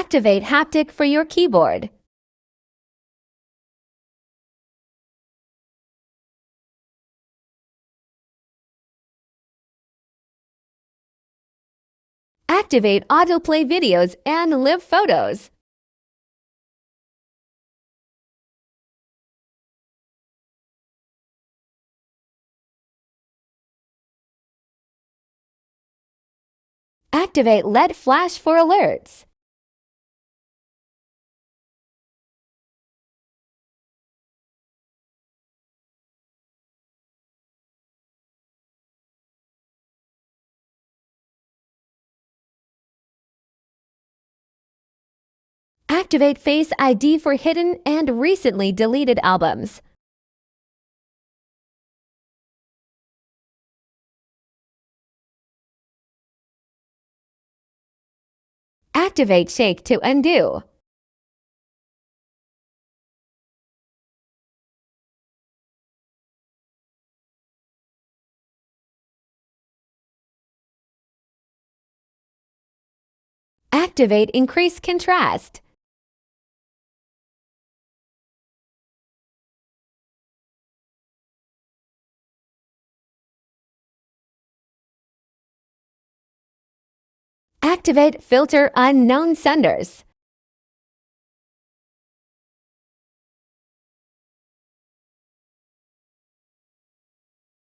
Activate haptic for your keyboard. Activate autoplay videos and live photos. Activate LED flash for alerts. Activate Face ID for hidden and recently deleted albums. Activate Shake to undo. Activate Increase Contrast. Activate Filter Unknown Senders.